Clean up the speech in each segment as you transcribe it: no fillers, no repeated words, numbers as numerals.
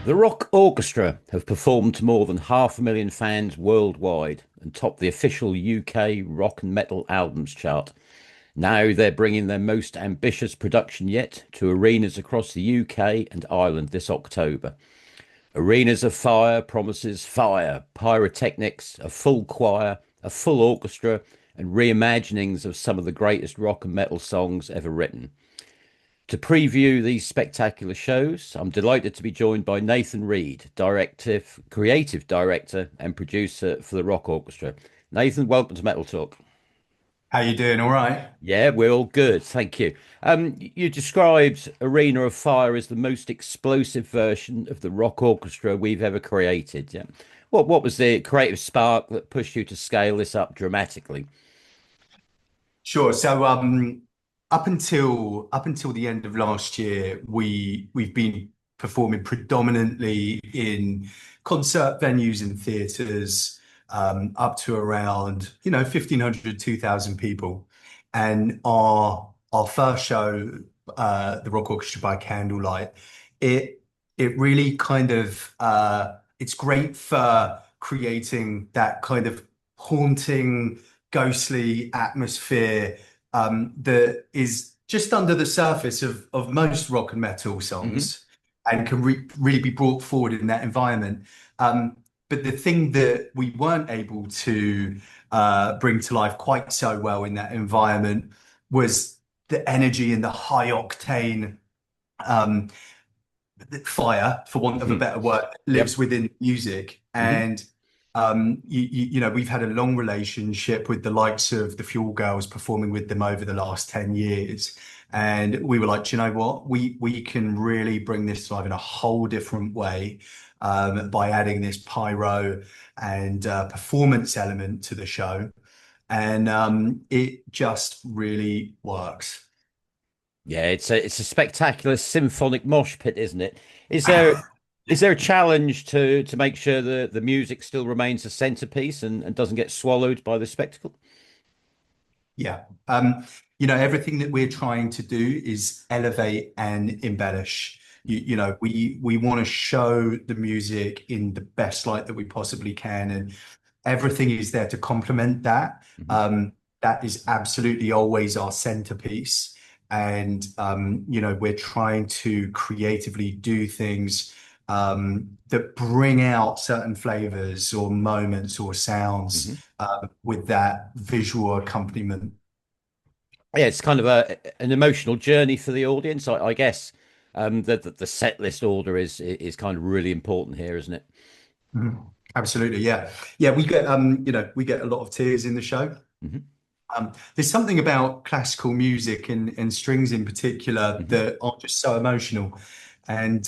The Rock Orchestra have performed to more than 500,000 fans worldwide and topped the official UK rock and metal albums chart. Now they're bringing their most ambitious production yet to arenas across the UK and Ireland this October. Arenas of Fire promises fire, pyrotechnics, a full choir, a full orchestra, and reimaginings of some of the greatest rock and metal songs ever written. To preview these spectacular shows, I'm delighted to be joined by Nathan Reed, creative director and producer for the Rock Orchestra. Nathan, welcome to Metal Talk. How you doing? All right. Yeah, we're all good, thank you. You described Arena of Fire as the most explosive version of the Rock Orchestra we've ever created. Yeah. What was the creative spark that pushed you to scale this up dramatically? Sure. Up until the end of last year, we've been performing predominantly in concert venues and theatres, up to around 1,500, 2,000 people. And our first show, the Rock Orchestra by Candlelight, it it really kind of it's great for creating that kind of haunting, ghostly atmosphere that is just under the surface of most rock and metal Hmm. songs and can really be brought forward in that environment. But the thing that we weren't able to bring to life quite so well in that environment was the energy and the high octane um, fire, for want of a Hmm. better word, lives Yep. within music. Hmm. And we've had a long relationship with the likes of the Fuel Girls, performing with them over the last 10 years. And we were like, "Do you know what? We can really bring this to life in a whole different way by adding this pyro and performance element to the show." And it just really works. Yeah, it's a spectacular symphonic mosh pit, isn't it? Is there is there a challenge to make sure the music still remains a centerpiece and doesn't get swallowed by the spectacle? Yeah. Everything that we're trying to do is elevate and embellish. We want to show the music in the best light that we possibly can, and everything is there to complement that. Mhm. That is absolutely always our centerpiece. And we're trying to creatively do things that bring out certain flavors or moments or sounds Mhm. with that visual accompaniment. Yeah, it's kind of an emotional journey for the audience, I guess. The set list order is kind of really important here, isn't it? Mhm. Absolutely, yeah. Yeah, we get a lot of tears in the show. Hmm. There's something about classical music and strings in particular Hmm. that are just so emotional. And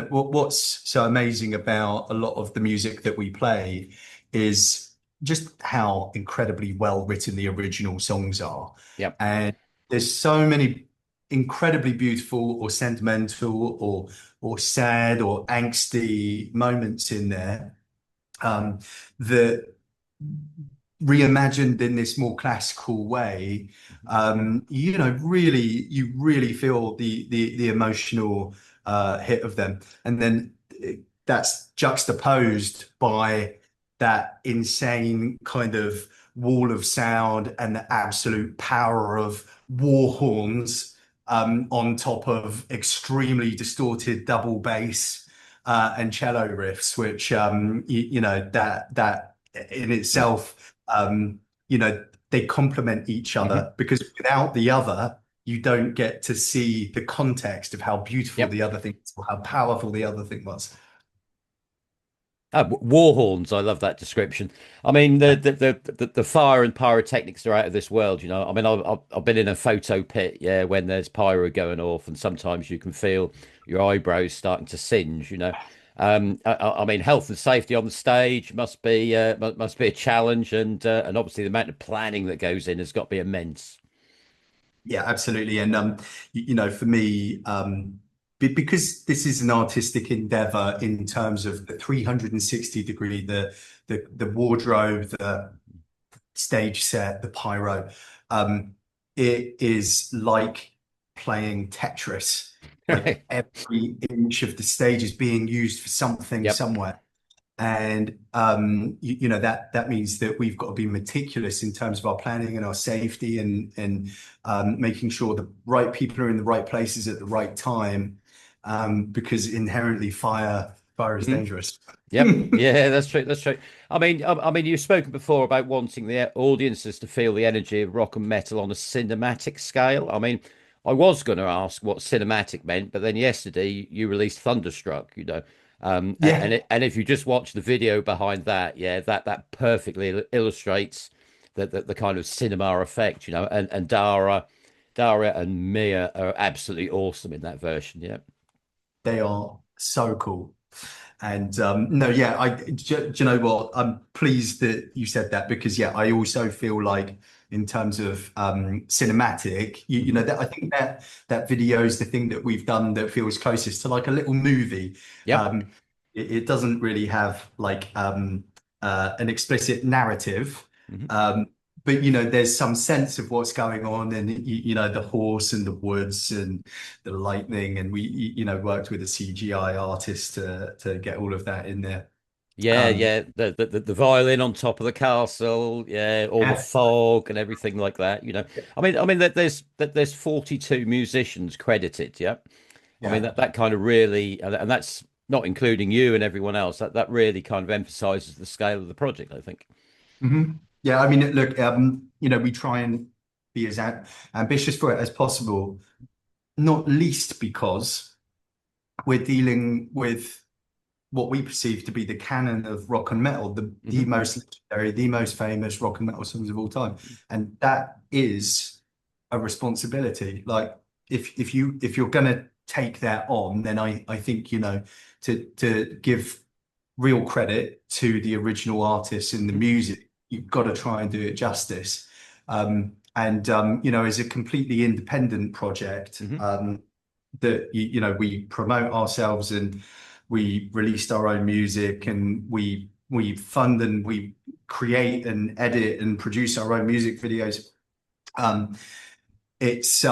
what's so amazing about a lot of the music that we play is just how incredibly well written the original songs are. Yep. And there's so many incredibly beautiful or sentimental or sad or angsty moments in there that reimagined in this more classical way, you really feel the emotional hit of them, and then that's juxtaposed by that insane kind of wall of sound and the absolute power of war horns on top of extremely distorted double bass and cello riffs, which that in itself, they complement each Hmm. other because without the other, you don't get to see the context of how beautiful Yep. the other thing is or how powerful the other thing was. War horns. I love that description. I mean, the fire and pyrotechnics are out of this world. I mean, I've been in a photo pit, yeah, when there's pyro going off, and sometimes you can feel your eyebrows starting to singe. I mean, health and safety on the stage must be a challenge, and obviously the amount of planning that goes in has got to be immense. Yeah, absolutely. And for me, because this is an artistic endeavor in terms of the 360 degree, the wardrobe, the stage set, the pyro, it is like playing Tetris. Like Right. every inch of the stage is being used for something Yep. somewhere. And that means that we've got to be meticulous in terms of our planning and our safety and making sure the right people are in the right places at the right time, because inherently fire is Mhm. dangerous. Yep. Yeah, that's true. That's true. I mean, you've spoken before about wanting the audiences to feel the energy of rock and metal on a cinematic scale. I mean, I was going to ask what cinematic meant, but then yesterday you released Thunderstruck, Yeah, and if you just watch the video behind that, yeah, that perfectly illustrates the kind of cinema effect, and Dara and Mia are absolutely awesome in that version. Yeah. they are so cool. And no, yeah, do you know what? I'm pleased that you said that because yeah, I also feel like in terms of cinematic, Mhm. that I think that video is the thing that we've done that feels closest to like a little movie. Yep. Um, it doesn't really have like an explicit narrative. Mhm. Um, but there's some sense of what's going on, and the horse and the woods and the lightning, and we worked with a CGI artist to get all of that in there. Yeah, Um, yeah, the violin on top of the castle, yeah, all the yeah, fog and everything like that. I mean there's 42 musicians credited. Yeah, I mean yeah, that kind of really, and that's not including you and everyone else. That really kind of emphasizes the scale of the project, I think. yeah. I mean, look, we try and be as ambitious for it as possible, not least because we're dealing with what we perceive to be the canon of rock and metal, the Hmm. most legendary, the most famous rock and metal songs of all time, and that is a responsibility. Like if you're gonna take that on, then I think to give real credit to the original artists in the music, you've got to try and do it justice. And as a completely independent project, Hmm. that we promote ourselves and we released our own music and we fund and we create and edit and produce our own music videos. Um, it's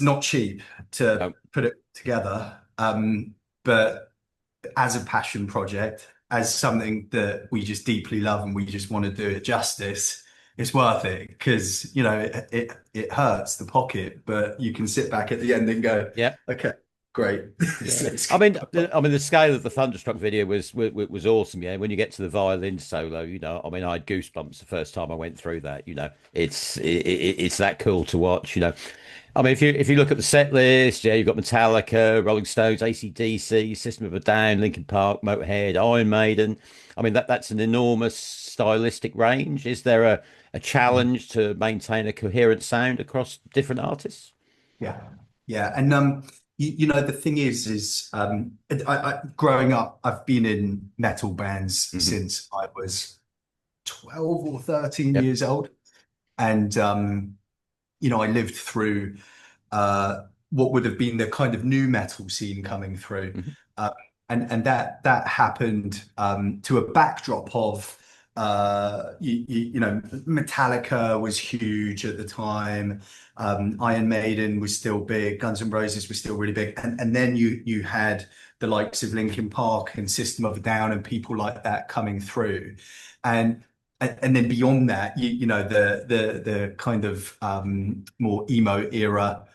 not cheap to No. put it together, but as a passion project, as something that we just deeply love and we just want to do it justice, it's worth it because it hurts the pocket, but you can sit back at the end and go, Yeah. okay, great. Yeah, I mean, the scale of the Thunderstruck video was awesome. Yeah, when you get to the violin solo, I mean, I had goosebumps the first time I went through that. It's that cool to watch. I mean, if you look at the set list, yeah, you've got Metallica, Rolling Stones, AC/DC, System of a Down, Linkin Park, Motorhead, Iron Maiden. I mean, that's an enormous stylistic range. Is there a challenge to maintain a coherent sound across different artists? Yeah, yeah, and the thing is, growing up, I've been in metal bands Hmm. since I was 12 or 13 Yep. years old, and I lived through what would have been the kind of new metal scene coming through, Hmm. uh, and that happened to a backdrop of Metallica was huge at the time. Iron Maiden was still big. Guns N' Roses was still really big, and then you had the likes of Linkin Park and System of a Down and people like that coming through, and and then beyond that, the kind of more emo era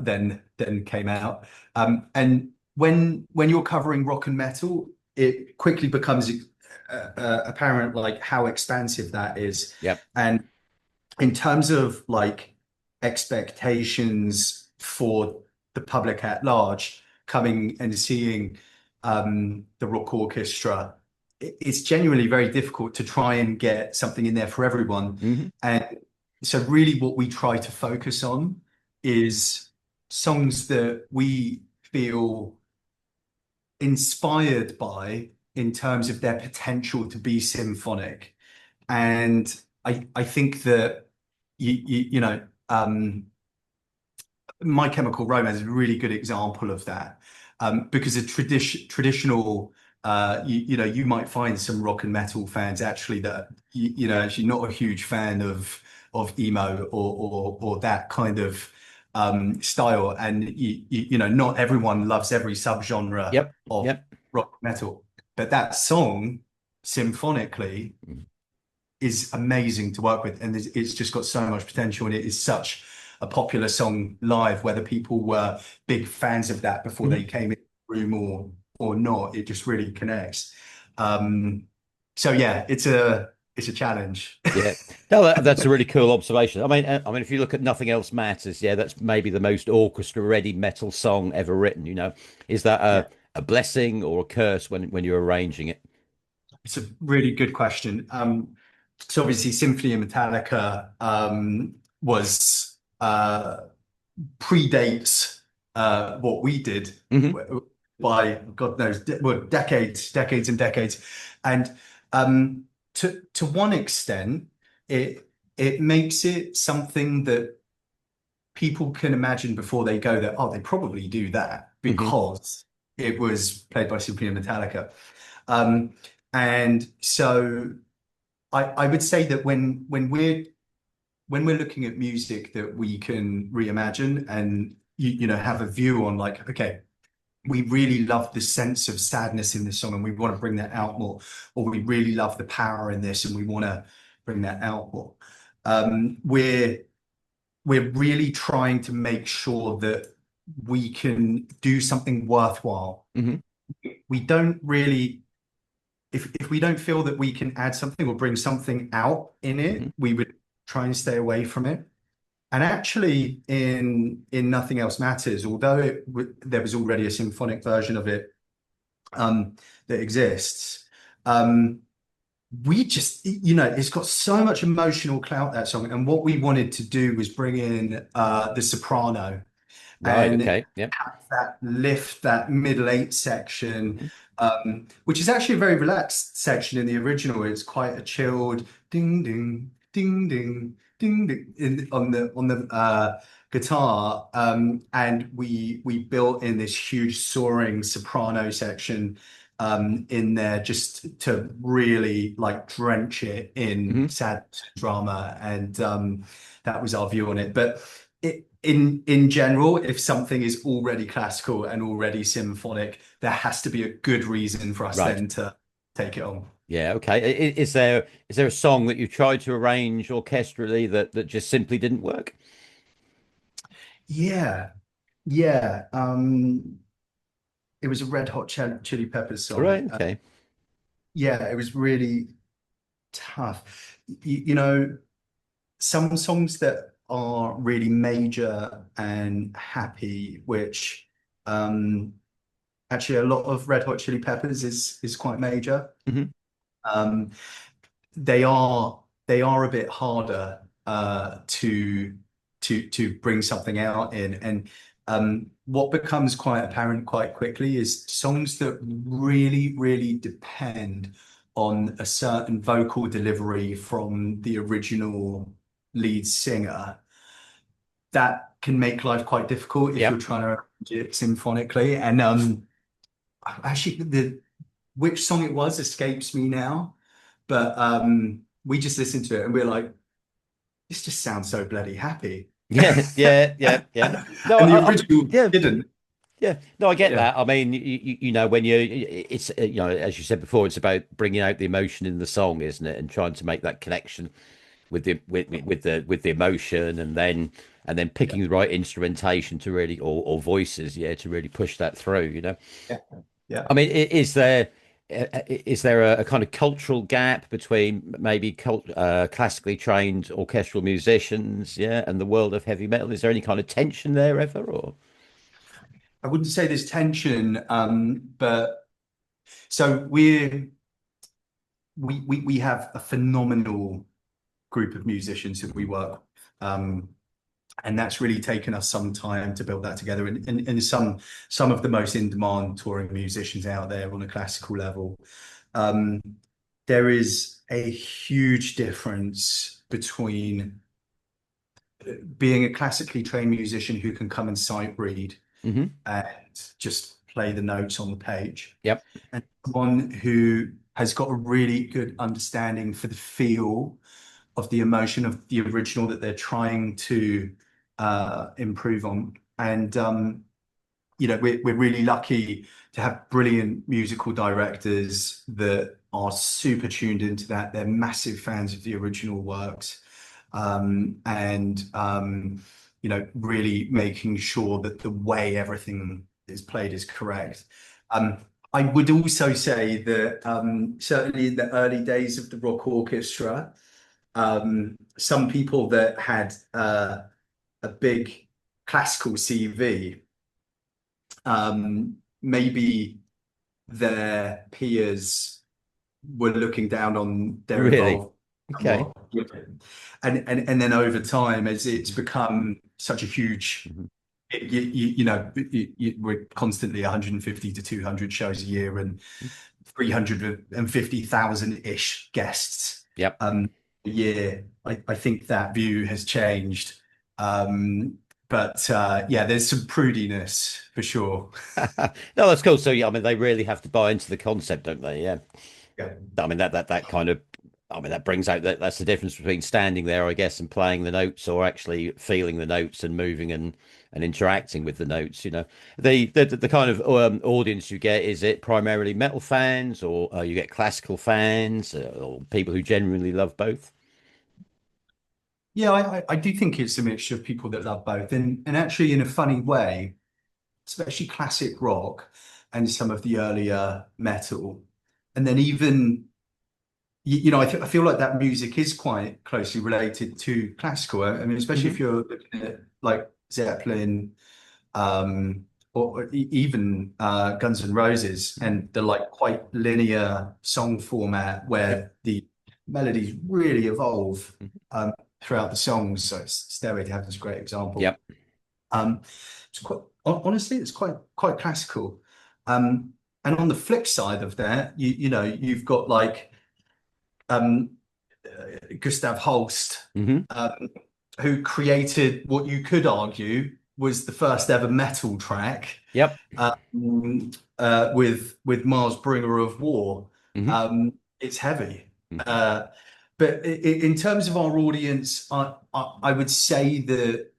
then came out. And when you're covering rock and metal, it quickly becomes apparent like how expansive that is. Yep. And in terms of like expectations for the public at large coming and seeing the Rock Orchestra, it's genuinely very difficult to try and get something in there for everyone. Hmm. And so really what we try to focus on is songs that we feel inspired by in terms of their potential to be symphonic. And I think that My Chemical Romance is a really good example of that. Because a traditional you might find some rock and metal fans actually that actually not a huge fan of emo or that kind of style, and not everyone loves every subgenre Yep. of Yep. rock metal, but that song symphonically is amazing to work with, and it's just got so much potential, and it is such a popular song live, whether people were big fans of that before they Mhm. came in the room or not. It just really connects. So yeah, it's a challenge. Yeah, no, that's a really cool observation. I mean, if you look at Nothing Else Matters, yeah, that's maybe the most orchestra-ready metal song ever written. Is that Yeah, a blessing or a curse when you're arranging it? it's a really good question. So obviously, Symphony and Metallica was predates what we did Hmm. by God knows, well, decades and decades, and um, to one extent, it makes it something that people can imagine before they go there. Oh, they probably do that Hmm. because it was played by Symphony and Metallica, um, and so I would say that when we're looking at music that we can reimagine and have a view on, like, okay, we really love the sense of sadness in this song and we want to bring that out more, or we really love the power in this and we want to bring that out more. We're really trying to make sure that we can do something worthwhile. Hmm. We don't really, if we don't feel that we can add something or bring something out in Hmm. it, we would try and stay away from it. And actually, in Nothing Else Matters, although there was already a symphonic version of it that exists, um, we just, it's got so much emotional clout, that song. And what we wanted to do was bring in the soprano Right. and Okay. Yep. have that lift, that middle eight section, Hmm. which is actually a very relaxed section in the original. It's quite a chilled ding ding ding ding ding ding on the guitar, and we built in this huge soaring soprano section in there just to really like drench it in Hmm. sad drama, and that was our view on it. But in general, if something is already classical and already symphonic, there has to be a good reason for us Right. then to take it on. Yeah. Okay. Is there a song that you tried to arrange orchestrally that just simply didn't work? Yeah, yeah. It was a Red Hot Chili Peppers Right. song. Okay. Yeah, it was really tough. You know, some songs that are really major and happy, which actually a lot of Red Hot Chili Peppers is quite major. Hmm. Um, they are a bit harder to bring something out in, and what becomes quite apparent quite quickly is songs that really depend on a certain vocal delivery from the original lead singer. That can make life quite difficult if you're Yep. trying to arrange it symphonically. And actually, the which song it was escapes me now, but we just listened to it and we're like, this just sounds so bloody happy. Yeah. Yeah. Yeah. Yeah. No. And the original Yeah. didn't. Yeah, no, I get Yeah, that. I mean, when it's as you said before, it's about bringing out the emotion in the song, isn't it, and trying to make that connection with the emotion, and then yeah, picking the right instrumentation to really or voices, yeah, to really push that through. yeah, yeah. I mean, is there a kind of cultural gap between maybe classically trained orchestral musicians, yeah, and the world of heavy metal? Is there any kind of tension there ever, or? I wouldn't say there's tension, but so we have a phenomenal group of musicians that we work with. And that's really taken us some time to build that together. And some of the most in-demand touring musicians out there on a classical level. Um, there is a huge difference between being a classically trained musician who can come and sight read Hmm. and just play the notes on the page, Yep. and someone who has got a really good understanding for the feel of the emotion of the original that they're trying to improve on. And we're really lucky to have brilliant musical directors that are super tuned into that. They're massive fans of the original works, and really making sure that the way everything is played is correct. I would also say that certainly in the early days of the Rock Orchestra, some people that had a big classical CV, maybe their peers were looking down on their Really? involvement Okay. somewhat. And then over time, as it's become such a huge, Mhm. we're constantly 150 to 200 shows a year and 350,000-ish guests Yep. a year. I think that view has changed. But yeah, there's some prudiness for sure. No, that's cool. So yeah, I mean, they really have to buy into the concept, don't they? Yeah. Yeah. I mean that kind of, I mean that brings out that's the difference between standing there, I guess, and playing the notes, or actually feeling the notes and moving and interacting with the notes. The kind of audience you get, is it primarily metal fans, or you get classical fans, or people who genuinely love both? Yeah, I do think it's a mixture of people that love both, and actually in a funny way, especially classic rock and some of the earlier metal, and then even I feel like that music is quite closely related to classical. I mean, especially if Hmm. you're looking at like Zeppelin, or even Guns N' Roses, and the like quite linear song format Yep. where the melodies really evolve throughout the songs. So Stairway to Heaven is a great example. Yep. Um, it's quite honestly, it's quite classical. And on the flip side of that, you've got like um, Gustav Holst, Hmm. um, who created what you could argue was the first ever metal track, Yep. with Mars Bringer of War. Hmm. It's heavy. But in terms of our audience, I would say that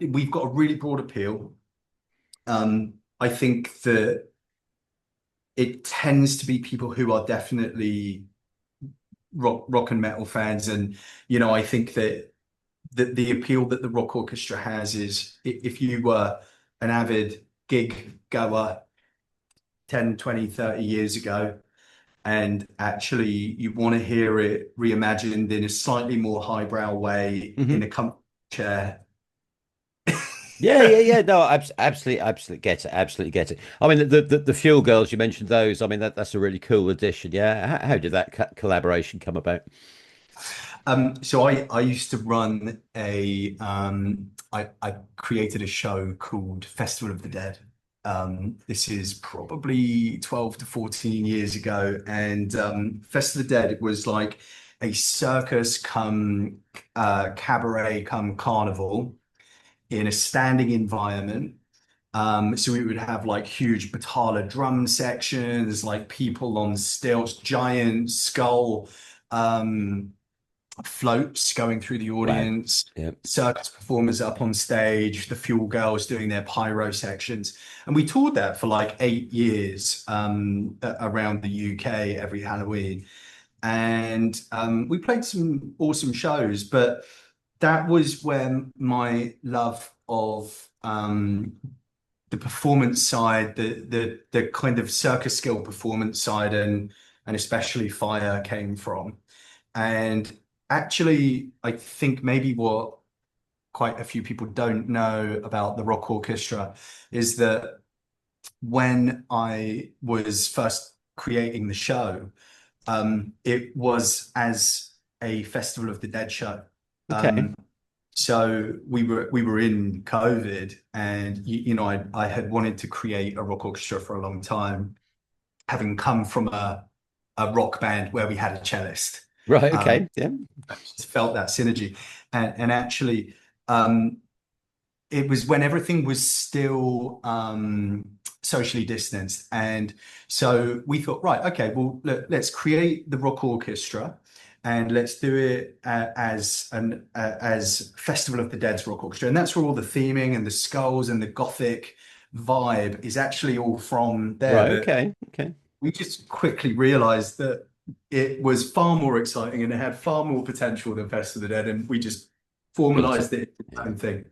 we've got a really broad appeal. I think that it tends to be people who are definitely rock and metal fans, and I think that the appeal that the Rock Orchestra has is if you were an avid gig goer 10, 20, 30 years ago, and actually you want to hear it reimagined in a slightly more highbrow way in Hmm. a comfy chair. Yeah, yeah, yeah. No, absolutely, absolutely get it. Absolutely get it. I mean, the Fuel Girls, you mentioned those. I mean, that's a really cool addition. Yeah. How did that collaboration come about? So I used to run I created a show called Festival of the Dead. This is probably 12 to 14 years ago, and Festival of the Dead, it was like a circus come cabaret come carnival in a standing environment. So we would have like huge Batala drum sections, like people on stilts, giant skull floats going through the Wow. audience, Yeah. circus performers up on stage, the Fuel Girls doing their pyro sections. And we toured that for like 8 years around the UK every Halloween. And we played some awesome shows, but that was when my love of the performance side, the kind of circus skill performance side, and especially fire came from. And actually, I think maybe what quite a few people don't know about the Rock Orchestra is that when I was first creating the show, it was as a Festival of the Dead show. Okay. Um, so we were in COVID, and I had wanted to create a rock orchestra for a long time, having come from a rock band where we had a cellist. Right. Um, Okay. Yeah. I just felt that synergy, and actually, it was when everything was still socially distanced, and so we thought, right, okay, well, let's create the rock orchestra, and let's do it as Festival of the Dead's Rock Orchestra. And that's where all the theming and the skulls and the gothic vibe is actually all from there. Right. But Okay. Okay. we just quickly realized that it was far more exciting and it had far more potential than Festival of the Dead, and we just Built it. formalized it into its Yeah. own thing.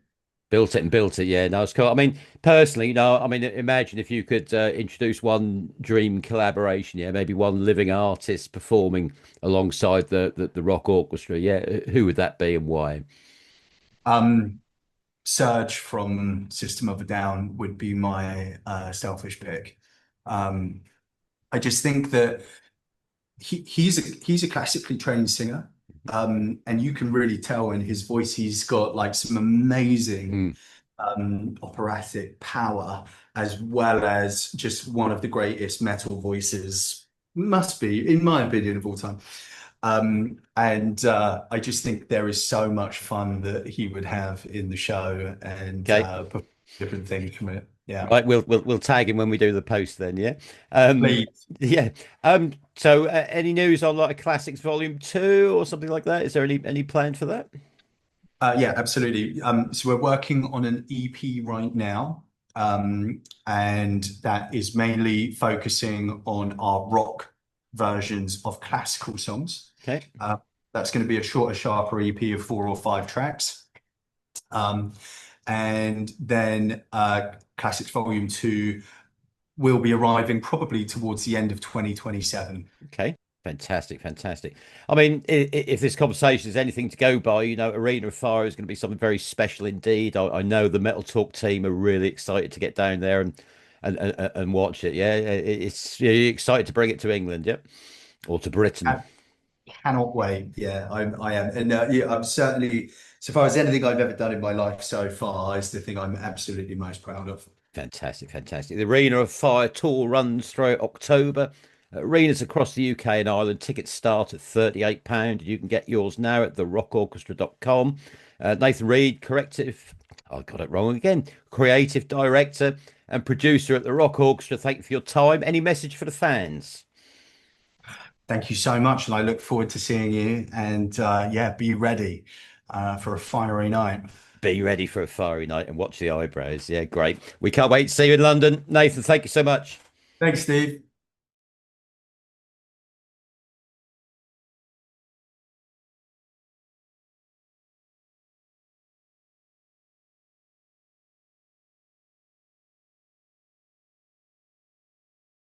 Built it and built it. Yeah, no, it's cool. I mean, personally, I mean, imagine if you could introduce one dream collaboration. Yeah, maybe one living artist performing alongside the rock orchestra. Yeah, who would that be and why? Um, Serj from System of a Down would be my selfish pick. Um, I just think that he's a classically trained singer, and you can really tell in his voice he's got like some amazing Mm, operatic power, as well as just one of the greatest metal voices, must be, in my opinion, of all time. And I just think there is so much fun that he would have in the show and okay. different things from it. Yeah, Right, we'll tag him when we do the post then, yeah. Um, please. yeah. So any news on like Classics Volume 2 or something like that? Is there any plan for that? Yeah, absolutely. So we're working on an EP right now, and that is mainly focusing on our rock versions of classical songs. Okay. Uh, that's going to be a shorter, sharper EP of 4 or 5 tracks. Um, and then Classics Volume 2 will be arriving probably towards the end of 2027. Okay. Fantastic, fantastic. I mean, if this conversation is anything to go by, Arena of Fire is going to be something very special indeed. I know the Metal Talk team are really excited to get down there and watch it. Yeah, it's you're excited to bring it to England, yeah, or to Britain. I cannot wait. Yeah, I am. And yeah, I'm certainly, so far as anything I've ever done in my life so far, is the thing I'm absolutely most proud of. Fantastic, fantastic. The Arena of Fire tour runs through October. Arenas across the UK and Ireland. Tickets start at £38. You can get yours now at therockorchestra.com. Nathan Reed, corrective, I got it wrong again. Creative director and producer at the Rock Orchestra. Thank you for your time. Any message for the fans? Thank you so much, and I look forward to seeing you. And yeah, be ready for a fiery night. Be ready for a fiery night and watch the eyebrows. Yeah, great. We can't wait to see you in London. Nathan, thank you so much. Thanks, Steve.